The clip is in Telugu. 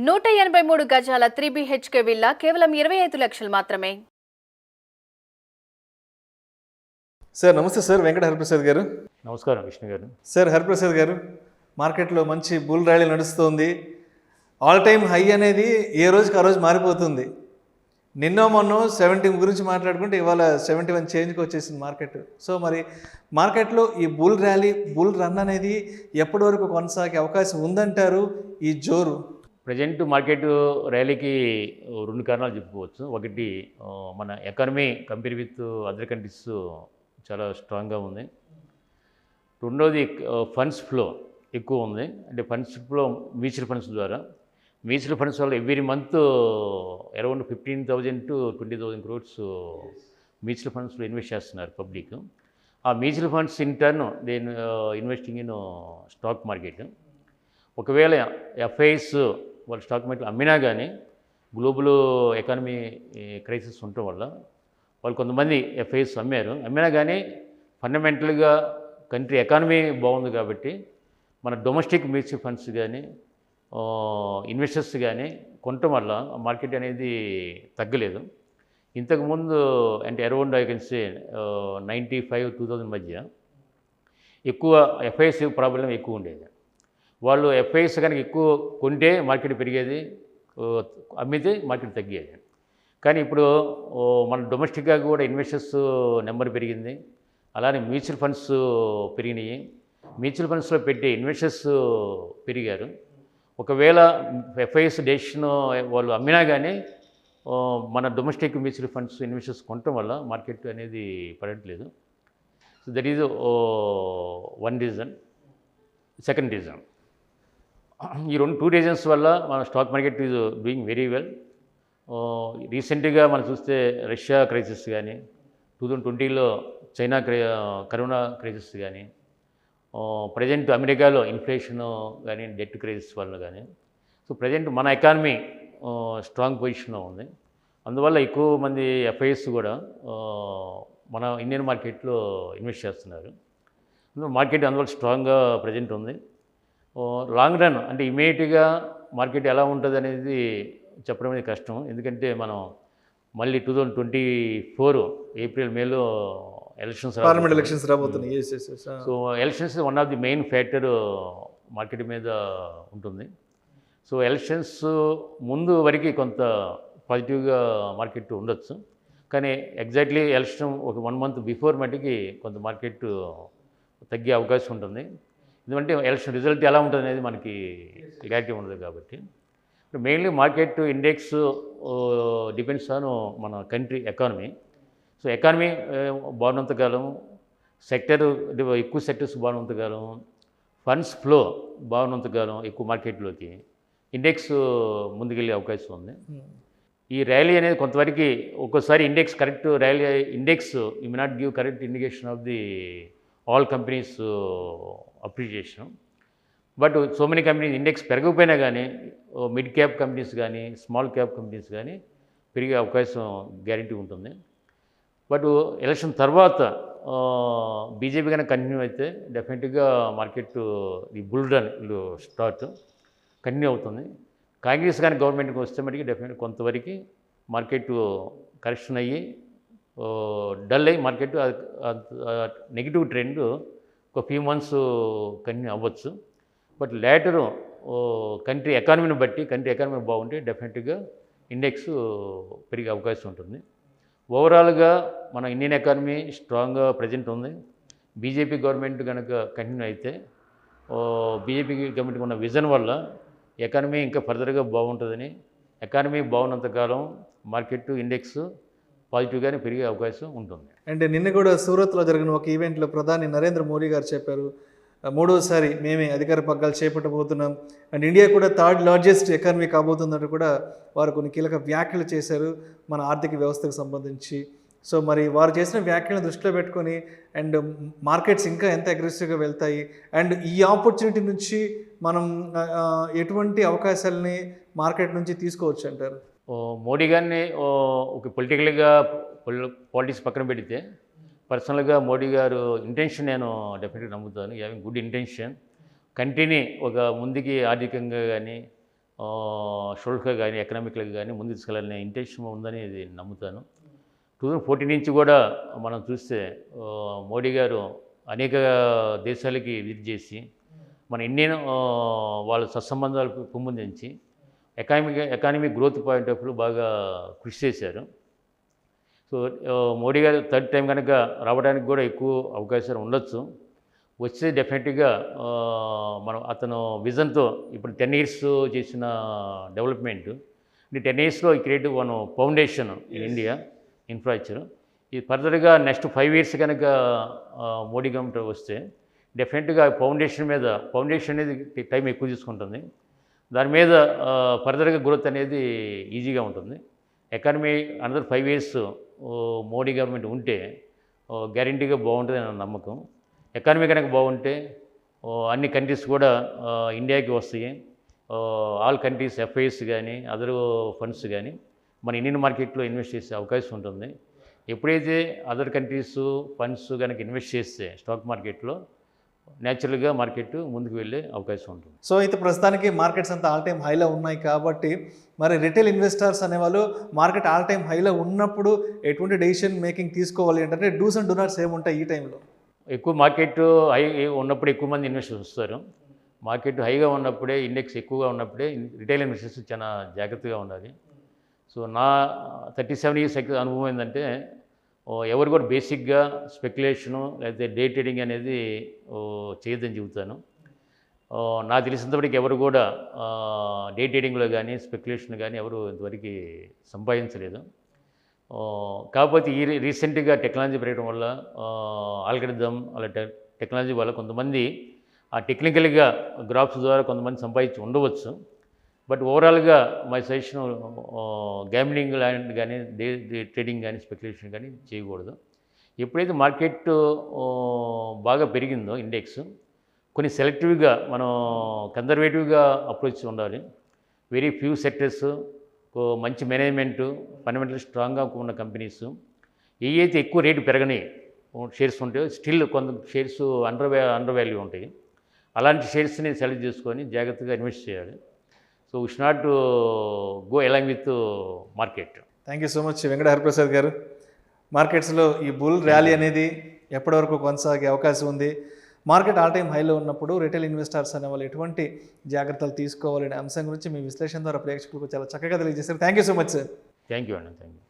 183 గజాల 3 BHK విల్లా కేవలం 25 లక్షలు మాత్రమే. సార్ నమస్తే సార్, వెంకట హరిప్రసాద్ గారు. నమస్కారం విష్ణు గారు. సార్ హరిప్రసాద్ గారు, మార్కెట్లో మంచి బుల్ ర్యాలీ నడుస్తుంది. ఆల్ టైమ్ హై అనేది ఏ రోజుకి ఆ రోజు మారిపోతుంది. నిన్నో మొన్నో 70 గురించి మాట్లాడుకుంటే ఇవాళ 71 చేంజ్కి వచ్చేసింది మార్కెట్. సో మరి మార్కెట్లో ఈ బుల్ ర్యాలీ, బుల్ రన్ అనేది ఎప్పటి వరకు కొనసాగే అవకాశం ఉందంటారు ఈ జోరు? ప్రజెంట్ మార్కెట్ ర్యాలీకి రెండు కారణాలు చెప్పుకోవచ్చు. ఒకటి, మన economy compare with other countries చాలా స్ట్రాంగ్గా ఉంది. రెండోది, ఫండ్స్ ఫ్లో ఎక్కువ ఉంది. అంటే ఫండ్స్ ఫ్లో మ్యూచువల్ ఫండ్స్ ద్వారా, మ్యూచువల్ ఫండ్స్ వల్ల every month around 15,000 to 20,000 crores mutual ఫండ్స్లో ఇన్వెస్ట్ చేస్తున్నారు పబ్లిక్. ఆ మ్యూచువల్ ఫండ్స్ ఇన్ టర్న్ దేని ఇన్వెస్టింగ్ ఇన్ స్టాక్ మార్కెట్. ఒకవేళ ఎఫ్ఐఎస్ వాళ్ళు స్టాక్ మార్కెట్ అమ్మినా కానీ గ్లోబల్ ఎకానమీ క్రైసిస్ ఉండటం వల్ల వాళ్ళు కొంతమంది ఎఫ్ఐఎస్ అమ్మినా కానీ ఫండమెంటల్గా కంట్రీ ఎకానమీ బాగుంది కాబట్టి మన డొమెస్టిక్ మ్యూచువల్ ఫండ్స్ కానీ ఇన్వెస్టర్స్ కానీ కొనటం వల్ల మార్కెట్ అనేది తగ్గలేదు. ఇంతకుముందు అంటే అరౌండ్ ఐ కెన్ సే 95-2000 మధ్య ఎక్కువ ఎఫ్ఐఎస్ ప్రాబ్లం ఎక్కువ ఉండేది. వాళ్ళు ఎఫ్ఐఎస్ కనుక ఎక్కువ కొంటే మార్కెట్ పెరిగేది, అమ్మితే మార్కెట్ తగ్గేది. కానీ ఇప్పుడు మన డొమెస్టిక్గా కూడా ఇన్వెస్టర్స్ నెంబర్ పెరిగింది, అలానే మ్యూచువల్ ఫండ్స్ పెరిగినాయి. మ్యూచువల్ ఫండ్స్లో పెట్టే ఇన్వెస్టర్స్ పెరిగారు. ఒకవేళ ఎఫ్ఐఎస్ డెసిషన్ వాళ్ళు అమ్మినా కానీ మన డొమెస్టిక్ మ్యూచువల్ ఫండ్స్ ఇన్వెస్టర్స్ కొనటం వల్ల మార్కెట్ అనేది పడట్లేదు. So that is one reason. Second reason, ఈ టూ రీజన్స్ వల్ల మన stock market is doing very well. రీసెంట్గా మనం చూస్తే రష్యా క్రైసిస్ కానీ, 2020లో చైనా కరోనా క్రైసిస్ కానీ, ప్రజెంట్ అమెరికాలో ఇన్ఫ్లేషన్ కానీ, డెట్ క్రైసిస్ వల్ల కానీ, సో ప్రజెంట్ మన ఎకానమీ స్ట్రాంగ్ పొజిషన్లో ఉంది. అందువల్ల ఎక్కువ మంది ఎఫ్ఐఎస్ కూడా మన ఇండియన్ మార్కెట్లో ఇన్వెస్ట్ చేస్తున్నారు. మార్కెట్ అందువల్ల స్ట్రాంగ్గా ప్రజెంట్ ఉంది. లాంగ్ రన్ అంటే ఇమీడియట్గా మార్కెట్ ఎలా ఉంటుంది అనేది చెప్పడం అనేది కష్టం. ఎందుకంటే మనం మళ్ళీ 2024 ఏప్రిల్ మేలో పార్లమెంట్ ఎలక్షన్స్ రాబోతున్నాయి. So elections one of the main factor market మీద ఉంటుంది. సో ఎలక్షన్స్ ముందు వరకు కొంత పాజిటివ్గా మార్కెట్ ఉండొచ్చు, కానీ ఎగ్జాక్ట్లీ ఎలక్షన్ ఒక 1 month బిఫోర్ మటుకి కొంత మార్కెట్ తగ్గే అవకాశం ఉంటుంది. ఎందుకంటే ఎలక్షన్ రిజల్ట్ ఎలా ఉంటుంది అనేది మనకి క్లారిటీ ఉండదు కాబట్టి. Mainly market index depends on మన కంట్రీ ఎకానమీ. సో ఎకానమీ బాగున్నంతకాలం, ఎక్కువ సెక్టర్స్ బాగున్నంతకాలం, ఫండ్స్ ఫ్లో బాగున్నంతకాలం ఎక్కువ మార్కెట్లోకి ఇండెక్స్ ముందుకెళ్ళే అవకాశం ఉంది. ఈ ర్యాలీ అనేది కొంతవరకు ఒక్కోసారి index correct rally index you may not give correct indication of the all companies appreciation. But so many companies index పెరగకపోయినా కానీ మిడ్ క్యాప్ కంపెనీస్ కానీ, స్మాల్ క్యాప్ కంపెనీస్ కానీ పెరిగే అవకాశం గ్యారంటీ ఉంటుంది. బట్ ఎలక్షన్ తర్వాత బీజేపీ కనుక కంటిన్యూ అయితే డెఫినెట్గా మార్కెట్ ఈ బుల్ రన్ స్టార్ట్ కంటిన్యూ అవుతుంది. కాంగ్రెస్ కానీ గవర్నమెంట్కి వస్తే మటుకు డెఫినెట్గా కొంతవరకు మార్కెట్ కరెక్షన్ అయ్యి డల్ అయ్యి మార్కెట్ నెగిటివ్ ట్రెండ్ ఒక ఫ్యూ మంత్స్ కంటిన్యూ అవ్వచ్చు. బట్ లేటరు కంట్రీ ఎకానమీని బట్టి, కంట్రీ ఎకానమీ బాగుంటే డెఫినెట్గా ఇండెక్స్ పెరిగే అవకాశం ఉంటుంది. ఓవరాల్గా మన ఇండియన్ ఎకానమీ స్ట్రాంగ్గా ప్రజెంట్ ఉంది. బీజేపీ గవర్నమెంట్ కనుక కంటిన్యూ అయితే బీజేపీ గవర్నమెంట్కి ఉన్న విజన్ వల్ల ఎకానమీ ఇంకా ఫర్దర్గా బాగుంటుందని, ఎకానమీ బాగున్నంతకాలం మార్కెట్ ఇండెక్స్ పాజిటివ్గానే పెరిగే అవకాశం ఉంటుంది. అంటే నిన్న కూడా సూరత్లో జరిగిన ఒక ఈవెంట్లో ప్రధాని నరేంద్ర మోడీ గారు చెప్పారు, 3వసారి మేమే అధికార పగ్గాలు చేపట్టబోతున్నాం అండ్ ఇండియా కూడా 3rd లార్జెస్ట్ ఎకానమీ కాబోతుందంటూ కూడా వారు కొన్ని కీలక వ్యాఖ్యలు చేశారు మన ఆర్థిక వ్యవస్థకు సంబంధించి. సో మరి వారు చేసిన వ్యాఖ్యలను దృష్టిలో పెట్టుకొని అండ్ మార్కెట్స్ ఇంకా ఎంత అగ్రెసివ్గా వెళ్తాయి అండ్ ఈ ఆపర్చునిటీ నుంచి మనం ఎటువంటి అవకాశాలని మార్కెట్ నుంచి తీసుకోవచ్చు అంటారు? మోడీ గారిని ఒక పాలిటిక్స్ పక్కన పెడితే పర్సనల్గా మోడీ గారు ఇంటెన్షన్ నేను డెఫినెట్గా నమ్ముతాను. హ్యావింగ్ గుడ్ ఇంటెన్షన్, కంట్రీని ఒక ముందుకి ఆర్థికంగా కానీ సోషల్గా కానీ ఎకనామిక్గా కానీ ముందు తీసుకెళ్ళాలనే ఇంటెన్షన్ ఉందని ఇది నమ్ముతాను. 2014 నుంచి కూడా మనం చూస్తే మోడీ గారు అనేక దేశాలకి విజిట్ చేసి మన ఇండియన్ వాళ్ళ సత్సంబంధాలు పెంపొందించి economy growth point of view బాగా కృషి చేశారు. సో మోడీ గారు థర్డ్ టైం కనుక రావడానికి కూడా ఎక్కువ అవకాశాలు ఉండొచ్చు. వచ్చే డెఫినెట్గా మనం అతను విజన్తో ఇప్పుడు 10 years చేసిన డెవలప్మెంట్ ఈ 10 yearsలో ఈ creative one foundation in India infrastructure. ఇది ఫర్దర్గా నెక్స్ట్ 5 years కనుక మోడీ గవర్నమెంట్ వస్తే డెఫినెట్గా ఫౌండేషన్ అనేది టైం ఎక్కువ తీసుకుంటుంది. దాని మీద ఫర్దర్గా గ్రోత్ అనేది ఈజీగా ఉంటుంది. Economy another 5 years Modi government ఉంటే గ్యారంటీగా బాగుంటుంది అనే నమ్మకం. ఎకానమీ కనుక బాగుంటే అన్ని కంట్రీస్ కూడా ఇండియాకి వస్తాయి. ఆల్ కంట్రీస్ ఎఫ్ఐఎస్ కానీ అదర్ ఫండ్స్ కానీ మన ఇండియన్ మార్కెట్లో ఇన్వెస్ట్ చేసే అవకాశం ఉంటుంది. ఎప్పుడైతే అదర్ కంట్రీస్ ఫండ్స్ కనుక ఇన్వెస్ట్ చేస్తే స్టాక్ మార్కెట్లో న్యాచురల్గా మార్కెట్ ముందుకు వెళ్ళే అవకాశం ఉంటుంది. సో అయితే ప్రస్తుతానికి మార్కెట్స్ అంతా ఆల్ టైమ్ హైలో ఉన్నాయి కాబట్టి మరి రిటైల్ ఇన్వెస్టర్స్ అనేవాళ్ళు మార్కెట్ ఆల్ టైమ్ హైలో ఉన్నప్పుడు ఎటువంటి డెసిషన్ మేకింగ్ తీసుకోవాలి అంటే డూస్ అండ్ డోనాట్స్ ఏముంటాయి ఈ టైంలో? ఎక్కువ మార్కెట్ హై ఉన్నప్పుడు ఎక్కువ మంది ఇన్వెస్టర్స్ వస్తారు. మార్కెట్ హైగా ఉన్నప్పుడే ఇండెక్స్ ఎక్కువగా ఉన్నప్పుడే రిటైల్ ఇన్వెస్టర్స్ చాలా జాగ్రత్తగా ఉండాలి. సో నా 37 years అనుభవం ఏంటంటే ఎవరు కూడా బేసిక్గా స్పెక్యులేషను లేకపోతే డే ట్రేడింగ్ అనేది చేయొద్దని చెబుతాను. నాకు తెలిసినంతవరకు ఎవరు కూడా డే ట్రేడింగ్లో కానీ స్పెక్యులేషన్ కానీ ఎవరు ఇంతవరకు సంపాదించలేదు. కాకపోతే రీసెంట్గా టెక్నాలజీ పెరగడం వల్ల ఆల్గరిథం అలా టెక్నాలజీ వల్ల కొంతమంది ఆ టెక్నికల్గా గ్రాఫ్స్ ద్వారా కొంతమంది సంపాదించి ఉండవచ్చు. బట్ ఓవరాల్గా మై సజెషన్ గ్యామ్లింగ్ లాంటి కానీ డే ట్రేడింగ్ కానీ స్పెక్యులేషన్ కానీ చేయకూడదు. ఎప్పుడైతే మార్కెట్ బాగా పెరిగిందో ఇండెక్స్ కొన్ని సెలెక్టివ్గా మనం కన్జర్వేటివ్గా అప్రోచ్ ఉండాలి. వెరీ ఫ్యూ సెక్టర్స్, మంచి మేనేజ్మెంటు, ఫండమెంటల్ స్ట్రాంగ్గా ఉన్న కంపెనీస్ ఏవైతే ఎక్కువ రేటు పెరగని షేర్స్ ఉంటాయో స్టిల్ కొంత షేర్స్ అండర్ వాల్యూ ఉంటాయి. అలాంటి షేర్స్ని సెలెక్ట్ చేసుకొని జాగ్రత్తగా ఇన్వెస్ట్ చేయాలి. So we should not go along with market. Thank you so much Venkata Hariprasad గారు. మార్కెట్స్లో ఈ బుల్ ర్యాలీ అనేది ఎప్పటి వరకు కొనసాగే అవకాశం ఉంది, మార్కెట్ ఆల్ టైమ్ హైలో ఉన్నప్పుడు రిటైల్ ఇన్వెస్టర్స్ అనే వాళ్ళు ఎటువంటి జాగ్రత్తలు తీసుకోవాలనే అంశం గురించి మీ విశ్లేషణ ద్వారా ప్రేక్షకులకు చాలా చక్కగా తెలియజేశారు. Thank you so much sir. Thank you అండి. Thank you.